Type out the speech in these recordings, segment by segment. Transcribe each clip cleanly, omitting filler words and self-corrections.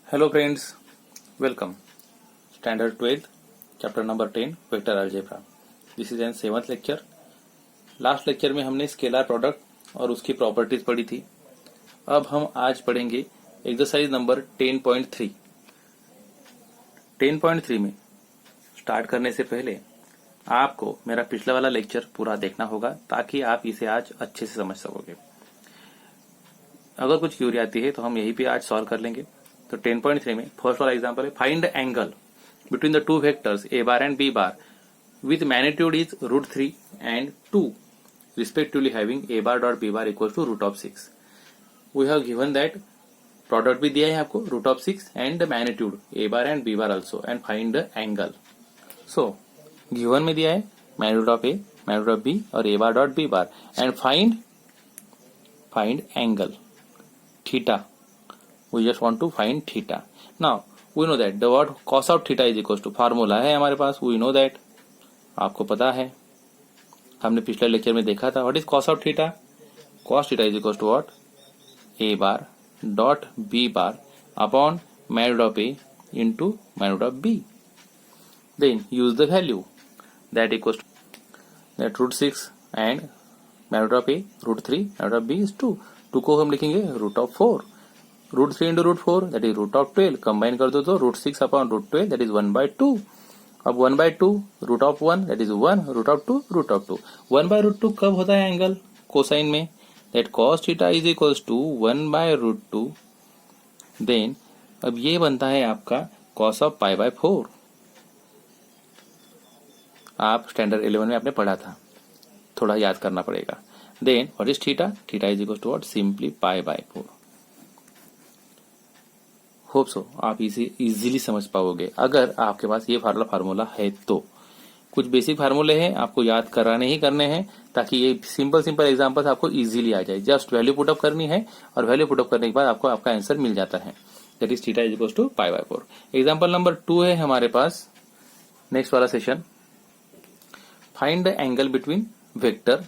Hello friends, welcome. Standard 12th, chapter number 10, Vector Algebra. This is an 7th lecture. Last lecture में हमने scalar product और उसकी properties पढ़ी थी. अब हम आज पढ़ेंगे एक्सरसाइज नंबर 10.3. 10.3 में स्टार्ट करने से पहले आपको मेरा पिछला वाला लेक्चर पूरा देखना होगा ताकि आप इसे आज अच्छे से समझ सकोगे. अगर कुछ क्यूरी आती है तो हम यही पे आज सॉल्व कर लेंगे. तो 10.3 में फर्स्ट वाला एग्जांपल है, find the angle between the two vectors a bar and b bar with magnitude is √3 and 2 respectively having a bar dot b bar equals to √6. We have given that product भी दिया है आपको √6 and the magnitude a bar and b bar also and find the angle. So given में दिया है magnitude of a, magnitude of b और a bar dot b bar and find angle theta. We just want to find theta. Now we know that the word cos of theta is equals to formula है हमारे पास. We know that, आपको पता है, हमने पिछले lecture में देखा था. What is cos of theta? Cos theta is equals to what? A bar dot b bar upon magnitude of a into magnitude of b. Then use the value that equals to that √6 and magnitude of a √3, magnitude of b is 2. 2 को हम लिखेंगे √4. √3 into √4 that is √12. Combine कर दो तो √6 upon √12 that is 1/2. अब 1/2 √1 that is 1, √2 √2. 1/√2 कब होता है एंगल कोसाइन में? that cos theta is equals to 1/√2. Then अब ये बनता है आपका cos of π/4. आप स्टैंडर्ड 11 में आपने पढ़ा था, थोड़ा याद करना पड़ेगा. Then what is theta? Theta is equal to what? Simply π/4. Hope so आप इसे इजीली समझ पाओगे अगर आपके पास ये फार्मूला है. तो कुछ बेसिक फार्मूले हैं, आपको याद कराने ही करने हैं ताकि ये सिंपल एग्जांपल्स आपको इजीली आ जाए. जस्ट वैल्यू पुटअप करनी है और वैल्यू पुटअप करने के बाद आपको आपका आंसर मिल जाता है. That is theta is equal to π/4. Example number 2 है हमारे पास. नेक्स्ट वाला session, find the angle between vector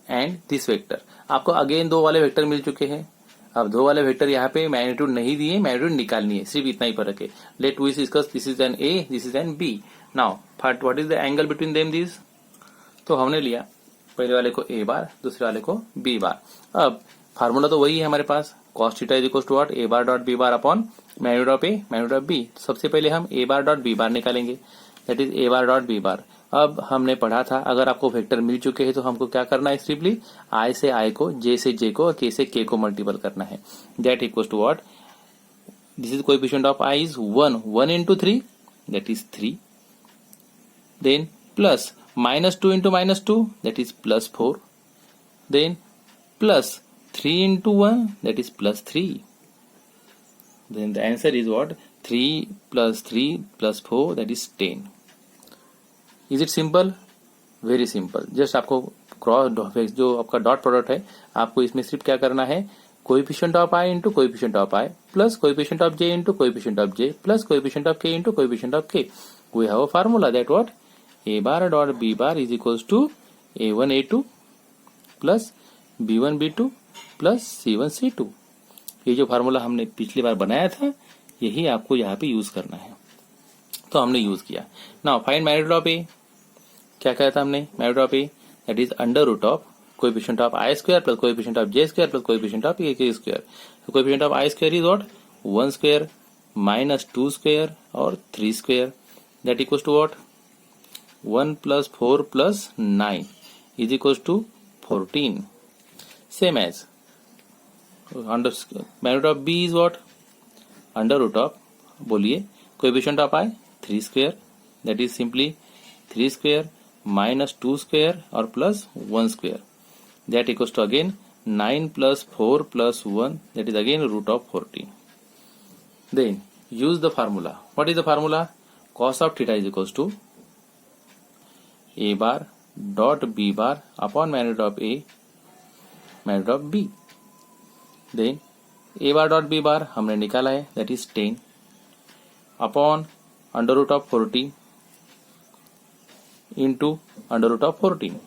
and this vector. आपको अगेन दो वाले वेक्टर मिल चुके हैं. अब दो वाले वेक्टर यहाँ पे मैग्नीट्यूड नहीं दिए, मैग्नीट्यूड निकालनी है, सिर्फ इतना ही फर्क है. Let we discuss this is an A, this is an B. Now what is the angle between them this? तो हमने लिया पहले वाले को ए बार, दूसरे वाले को बी बार. अब फार्मूला तो वही है हमारे पास, cos theta is equal to what? A bar dot B bar upon magnitude of A, magnitude of B. सबसे पहले हम A bar dot B bar निकालेंगे, that is A bar dot B bar. अब हमने पढ़ा था अगर आपको वेक्टर मिल चुके हैं तो हमको क्या करना है? सिंपली आई से आई को, जे से जे को और के से के को मल्टीपल करना है. That equals to what? This is coefficient of I is 1 into 3 that is 3. Then plus -2 into -2 that is +4. Then plus 3 into 1 that is +3. Then the answer is what? 3 + 3 + 4 that is 10. Is it simple? Very simple. Just आपको cross जो आपका dot product है, आपको इसमें सिर्फ क्या करना है? Coefficient of I into coefficient of I plus coefficient of J into coefficient of J plus coefficient of K into coefficient of K. We have a formula that what? A bar dot B bar is equals to a1 a2 plus b1 b2 plus c1 c2. ये जो formula हमने पिछली बार बनाया था यही आपको यहाँ पे यूज करना है. तो हमने यूज किया. Now find magnitude of A. क्या कहा था हमने? Magnitude of A that is under root of coefficient of i square plus coefficient of j square plus coefficient of a k square. Coefficient of i square is what? 1 square minus 2 square और 3 square that equals to what? 1 + 4 + 9 is equals to 14. Same as under magnitude of B is what? Under root of, बोलिए, coefficient of i 3 square that is simply 3 square minus 2 square और plus 1 square that equals to again 9 + 4 + 1 that is again root of 14. Then use the formula. What is the formula? cos of theta is equals to a bar dot b bar upon magnitude of a, magnitude of b. Then a bar dot b bar हमने निकाला है that is 10 upon under root of 14 into under root of 14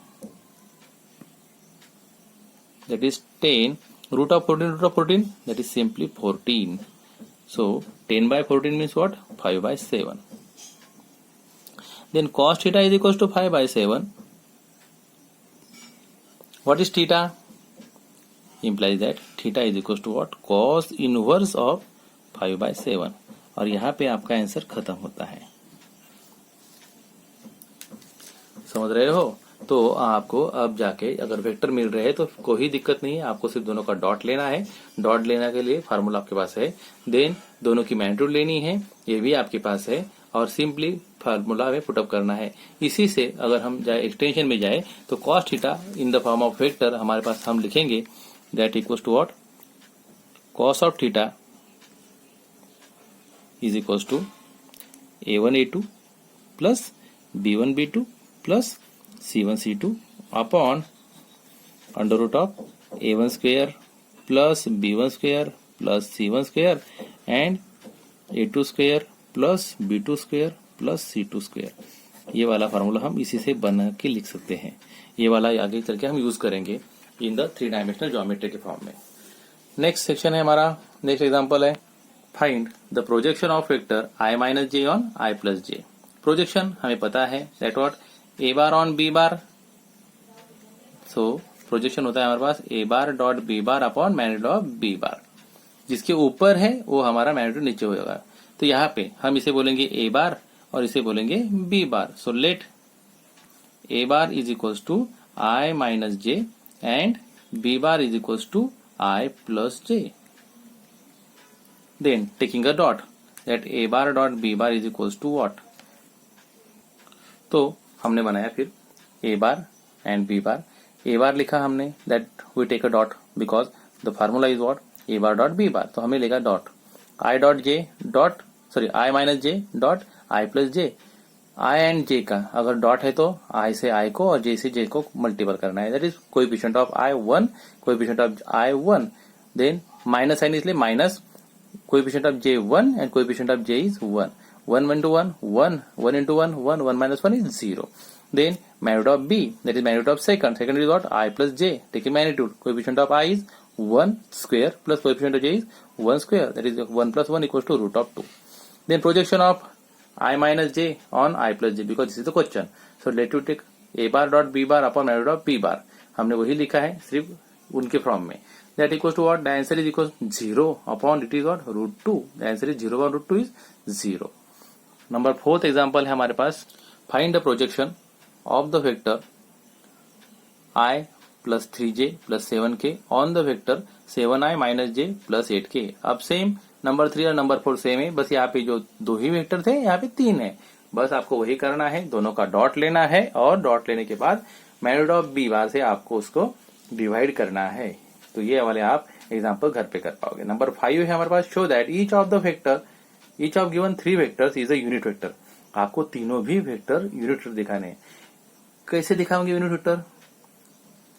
that is 10 root of 14 that is simply 14. So 10 by 14 means what? 5 by 7. Then cos theta is equals to 5 by 7. What is theta? Implies that theta is equals to what? Cos inverse of 5 by 7. और यहाँ पे आपका answer खत्म होता है। समझ रहे हो? तो आपको अब जाके अगर वेक्टर मिल रहे हैं तो कोई दिक्कत नहीं है, आपको सिर्फ दोनों का डॉट लेना है। डॉट लेने के लिए फार्मूला आपके पास है, देन दोनों की मैग्नीट्यूड लेनी है, ये भी आपके पास है, और सिंपली फार्मूला में पुटअप करना है। इसी से अगर हम जाए एक्सटेंशन में जाए तो cos theta in the form of vector हमारे पास हम लिखेंगे that equals to what? Cos of theta is equals to a1 a2 plus b1 b2 plus c1 c2 upon under root of a1 square plus b1 square plus c1 square and a2 square plus b2 square plus c2 square. ये वाला formula हम इसी से बना के लिख सकते हैं। ये वाला आगे चल के हम यूज करेंगे इन द 3 डायमेंशनल ज्योमेट्री के फॉर्म में। नेक्स्ट सेक्शन है हमारा, नेक्स्ट एग्जांपल है find the projection of vector i minus J on i plus J. Projection हमें पता है that what? a bar on b bar. So projection होता है हमारे पास a bar dot b bar upon magnitude of b बार। जिसके ऊपर है वो हमारा मैग्नीट्यूड नीचे होगा। तो यहाँ पे हम इसे बोलेंगे a बार और इसे बोलेंगे b bar. So let a bar is equals to i minus J and b bar is equals to i plus J. Then taking a dot that a bar dot b bar is equals to what? तो हमने बनाया फिर a bar and b bar. a bar लिखा हमने that we take a dot because the formula is what? a bar dot b bar. तो हमें लेगा dot i dot j dot sorry i minus j dot i plus j। i and j का अगर dot है तो i से i को और j से j को मल्टीपल करना है, that is coefficient of i 1, coefficient of i 1। Then minus sign इसलिए minus coefficient of j 1 and coefficient of j is 1। 1 into 1 1 1 into 1 1 1 minus 1 is 0. Then magnitude of b, that is magnitude of second is what? I plus j. Taking magnitude, coefficient of I is 1 square plus coefficient of j is 1 square, that is 1 plus 1 equals to root of 2. Then projection of I minus j on I plus j, because this is the question. So let you take a bar dot b bar upon magnitude of b bar. हमने वही लिखा है सिर्फ उनके form में। That equals to what? The answer is equals 0 upon it is what? root 2. The answer is 0 upon root 2 is 0. Number 4th example है हमारे पास, find the projection of the vector i plus 3j plus 7k on the vector 7i minus j plus 8k। अब same number 3 और number 4 same है, बस यहाँ पे जो 2 ही वेक्टर थे यहाँ पे 3 है। बस आपको वही करना है, दोनों का डॉट लेना है और डॉट लेने के बाद मैग्नीट्यूड ऑफ b बार से आपको उसको डिवाइड करना है। तो ये वाले आप एग्जाम्पल घर पे कर पाओगे। नंबर 5 है हमारे पास, show that each of the vector Each of given 3 vectors is a unit vector। आपको तीनों भी वेक्टर यूनिट वेक्टर दिखाने हैं। कैसे दिखाओगे यूनिट वेक्टर?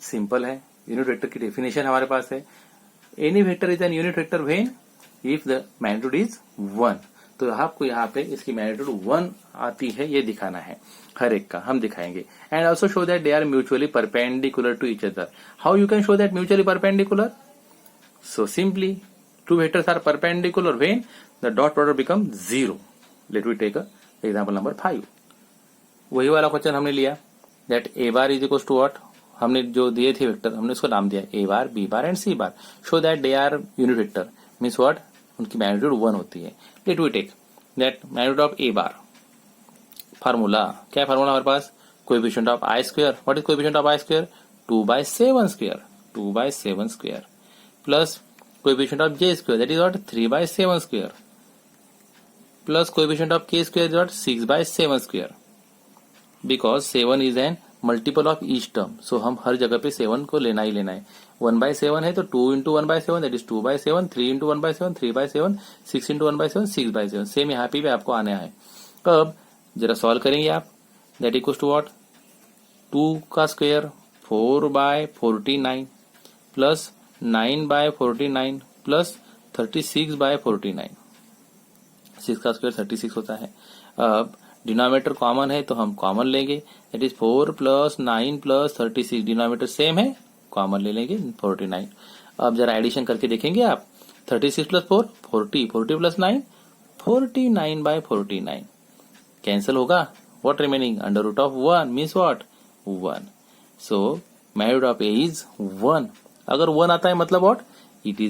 सिंपल है, यूनिट वेक्टर की डेफिनेशन हमारे पास है, any vector is an unit vector when if the magnitude is 1। तो आपको यहाँ पे इसकी मैग्नीट्यूड 1 आती है, ये दिखाना है हर एक का, हम दिखाएंगे। And also show that they are mutually perpendicular to each other. How you can show that mutually perpendicular? So simply two vectors are perpendicular when the dot product becomes 0. Let me take a example number 5. वही वाला question हमने लिया that a bar is equals to what? हमने जो दिए थे vector हमने उसको नाम दिया a bar, b bar and c bar. Show that they are unit vector means what? उनकी मैग्नीट्यूड 1 होती है। Let me take that magnitude of a bar. Formula क्या फार्मूला हमारे पास? Coefficient of i square. What is coefficient of i square? 2 by 7 square, 2 by 7 square plus coefficient of j square, that is what? 3 by 7 square plus coefficient of k square is what? 6 by 7 square, because 7 is an multiple of each term, so हम हर जगह पे 7 को लेना ही लेना है। 1 by 7 है तो 2 into 1 by 7 that is 2 by 7, 3 into 1 by 7 3 by 7, 6 into 1 by 7 6 by 7। Same यहाँ पे भी आपको आना है। अब जरा सॉल्व करेंगे आप, that equals to what? 2 का square 4 by 49 plus 9 by 49 plus 36 by 49। 6 का स्क्वायर 36 होता है। अब डिनोमिनेटर कॉमन है तो हम कॉमन लेंगे, that is 4 plus 9 plus 36। Denominator same है, कॉमन ले लेंगे 49। अब जरा एडिशन करके देखेंगे आप, 36 प्लस 4 40, 40 प्लस 9 49 by 49 कैंसिल होगा. What remaining? Under root of 1 means what? 1. So magnitude of A is 1. अगर 1 आता है मतलब what? It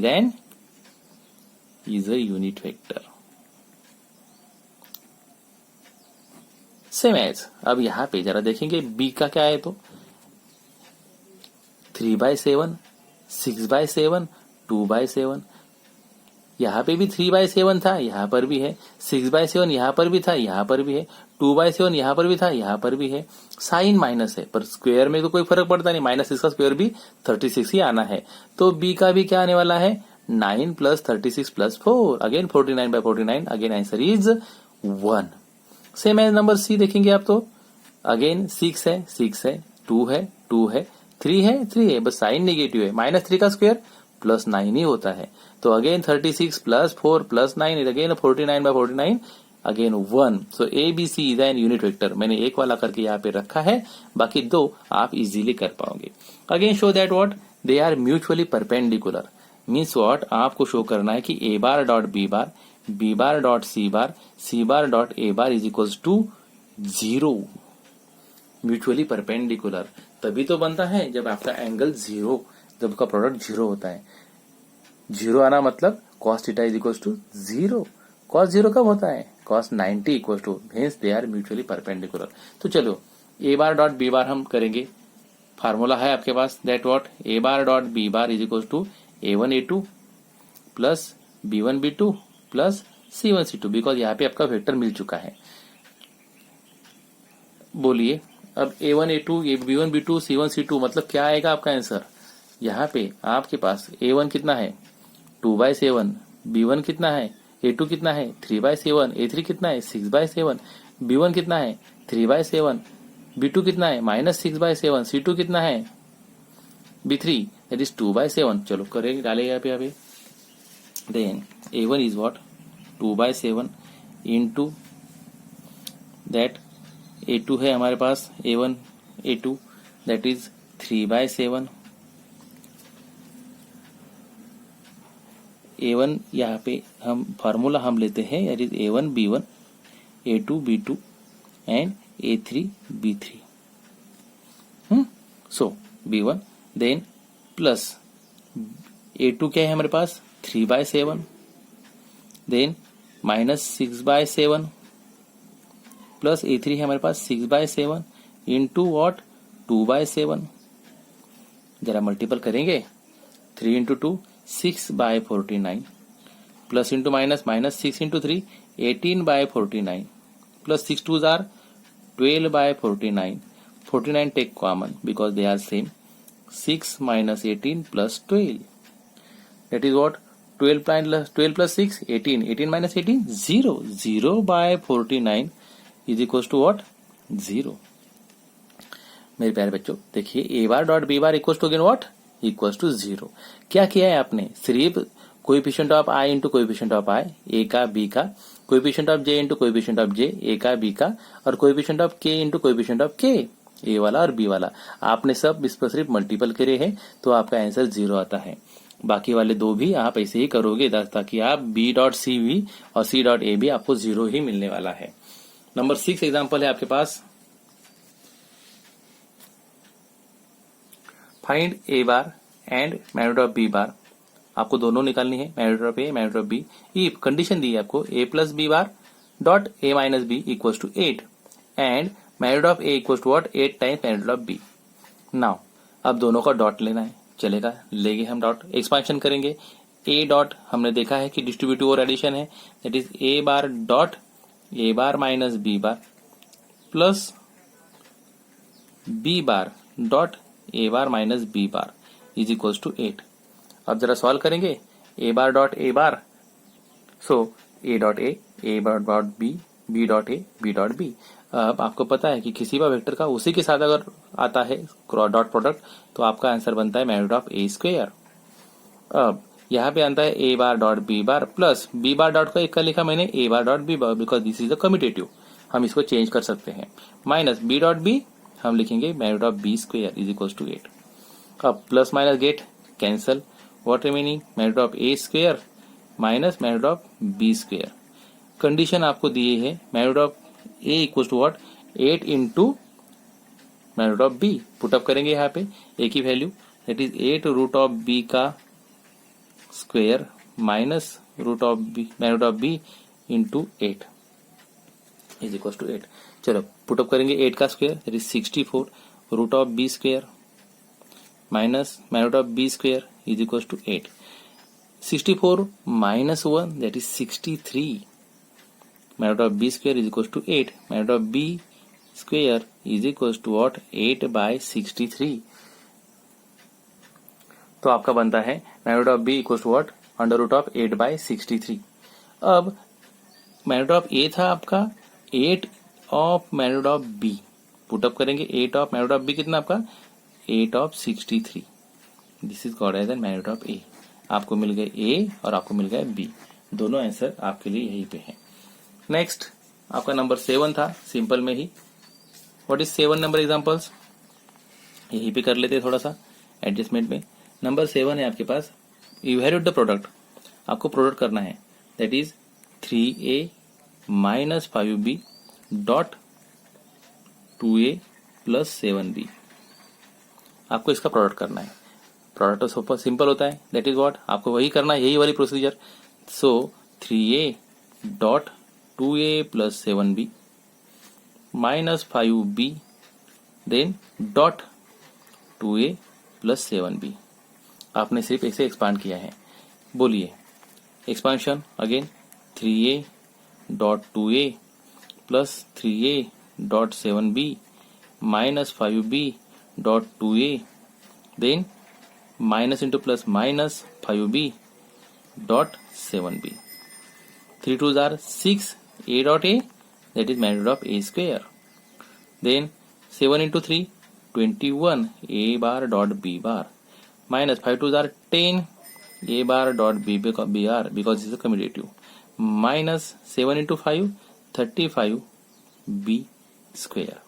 is a unit vector. Same as. अब यहाँ पे जरा देखेंगे B का क्या है तो 3/7, 6/7, 2/7. यहाँ पे भी 3/7 था, यहाँ पर भी है. 6/7 यहाँ पर भी था, यहाँ पर भी है. 2/7 यहाँ पर भी था, यहाँ पर भी है. साइन माइनस है पर स्क्वायर में तो कोई फर्क पड़ता नहीं. -6 का स्क्वायर भी 36 ही आना है. तो बी का भी क्या आने वाला है 9 + 36 + 4 again 49/49. Again answer is 1. Same as number C देखेंगे आप तो अगेन 6 है 6 है 2 है 2 है 3 है 3 है. बस साइन नेगेटिव है. -3 का स्क्वायर +9 ही होता है. तो again 36 + 4 + 9 is again 49/49 again 1. So A B C is an unit vector. मैंने एक वाला करके यहाँ पे रखा है, बाकी दो आप इजीली कर पाओगे. Again show that what they are mutually perpendicular. Means what आपको शो करना है कि a bar dot b bar, b bar dot c bar, c bar dot a bar is equals to 0. Mutually perpendicular तभी तो बनता है जब आपका एंगल 0, जब का प्रोडक्ट 0 होता है. 0 आना मतलब cos theta is equals to 0. cos 0 कब होता है cos 90 equals to hence they are mutually perpendicular. तो चलो a bar dot b bar हम करेंगे. फार्मूला है आपके पास that what a bar dot b bar is equals to a1 a2 plus b1 b2 plus c1 c2 because यहाँ पे आपका वेक्टर मिल चुका है. बोलिए अब a1 a2 b1 b2 c1 c2 मतलब क्या आएगा आपका आंसर. यहाँ पे आपके पास a1 कितना है 2/7, b1 कितना है a2 कितना है 3/7, a3 कितना है 6/7, b1 कितना है 3/7, b2 कितना है -6/7, c2 कितना है b3 दैट इज 2/7. चलो करेंगे डालेंगे यहाँ पे. Then a1 is what 2/7 into that a2 है हमारे पास a1 a2 that is 3/7. a1 यहाँ पे हम फार्मूला हम लेते हैं that is a1 b1 a2 b2 and a3 b3. So b1 then plus a2 क्या है हमारे पास 3/7 देन -6/7 प्लस a3 है हमारे पास 6/7 इंटू वॉट 2/7. जरा मल्टीपल करेंगे 3 into 2 6/49 plus into minus -6 into 3 18/49 plus 6 2s are 12/49. 49 take common because they are same. 6 minus 18 plus 12. That is what 12 plus 6 18. 18 minus 18 0. 0/49 is equals to what 0. मेरे प्यारे बच्चों देखिए a bar dot b bar equals to again what equals to 0. क्या किया है आपने सिर्फ coefficient of i into coefficient of i a का b का, coefficient of j into coefficient of j a का b का, और coefficient of k into coefficient of k a वाला और b वाला आपने सब इस पर सिर्फ मल्टीपल करे हैं तो आपका आंसर 0 आता है. बाकी वाले दो भी आप ऐसे ही करोगे ताकि आप b डॉट सी भी और c डॉट ए भी आपको 0 ही मिलने वाला है. नंबर 6 एग्जाम्पल है आपके पास. Find a bar and magnitude of b bar. आपको दोनों निकालनी है magnitude of a magnitude of b. If condition दी है आपको a plus b bar dot a minus b equals to 8 and magnitude of a equals to what 8 times magnitude of b. Now अब दोनों का डॉट लेना है. चलेगा लेंगे हम डॉट. एक्सपांशन करेंगे a डॉट हमने देखा है कि डिस्ट्रीब्यूटिव और एडिशन है that is a bar dot a bar minus b bar plus b bar dot a bar minus b bar is equals to 8. अब जरा सॉल्व करेंगे a bar dot a bar. So a dot a bar dot b, b dot a, b dot b. अब आपको पता है कि किसी भी वेक्टर का उसी के साथ अगर आता है डॉट प्रोडक्ट तो आपका आंसर बनता है मैग्नीट्यूड ऑफ a स्क्वायर. अब यहाँ पे आता है a bar dot b bar plus b bar dot का एक का लिखा मैंने a bar dot b bar because this is the commutative. हम इसको चेंज कर सकते हैं. माइनस b डॉट b हम लिखेंगे magnitude of b square is equal to 8. अब plus minus get cancel. What remaining magnitude of a square minus magnitude of B square. Condition आपको दी है magnitude of a equal to what 8 into magnitude of b. Put up करेंगे यहाँ पे a की value, that is 8 root of b का square minus root of b magnitude of b into 8 is equal to 8। चलो put up करेंगे 8 का square that is 64 root of B square minus magnitude of B square is equal to 8। 64 minus 1 that is 63 magnitude of B square is equal to 8। Magnitude of B square is equal to what 8 by 63। तो आपका बनता है magnitude of B equal to what under root of 8 by 63। अब magnitude of A था आपका 8 of magnitude of b, put up करेंगे 8 of magnitude of b कितना आपका 8 of 63। This is called as an magnitude of a. आपको मिल गए ए और आपको मिल गया बी, दोनों आंसर आपके लिए यहीं पे है। नेक्स्ट आपका नंबर 7 था, सिंपल में ही। व्हाट इज 7 नंबर एग्जांपल्स, यहीं पे कर लेते थोड़ा सा एडजस्टमेंट में। नंबर 7 है आपके पास, इवैल्यूएट द प्रोडक्ट, आपको प्रोडक्ट करना है, that is 3a minus 5b dot 2a plus 7b। आपको इसका प्रोडक्ट करना है। प्रोडक्ट तो सुपर सिंपल होता है, दैट इज व्हाट आपको वही करना है, यही वाली procedure. So 3a dot 2a plus 7b minus 5b then dot 2a plus 7b। आपने सिर्फ इसे एक्सपांड किया है। बोलिए expansion again 3a dot 2a plus 3a dot 7b minus 5b dot 2a then minus into plus minus 5b dot 7b। 3 2s are 6 a dot a that is magnitude of a square. Then 7 into 3 21 a bar dot b bar minus 5 2s are 10 a bar dot b bar because this is a commutative minus 7 into 5 35 b square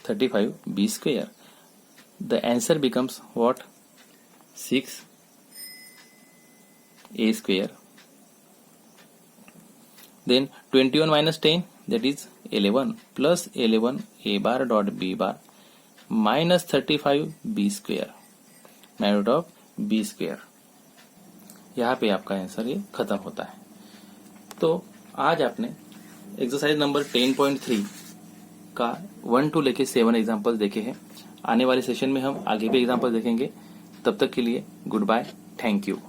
35 b square. The answer becomes what 6 a square. Then 21 minus 10 that is 11 plus 11 a bar dot b bar minus 35 b square magnitude of b square। यहाँ पे आपका answer ये खत्म होता है। तो आज आपने एक्सरसाइज नंबर 10.3 का 1 to लेके 7 एग्जाम्पल्स देखे हैं। आने वाले सेशन में हम आगे भी एग्जाम्पल देखेंगे। तब तक के लिए गुड बाय, थैंक यू।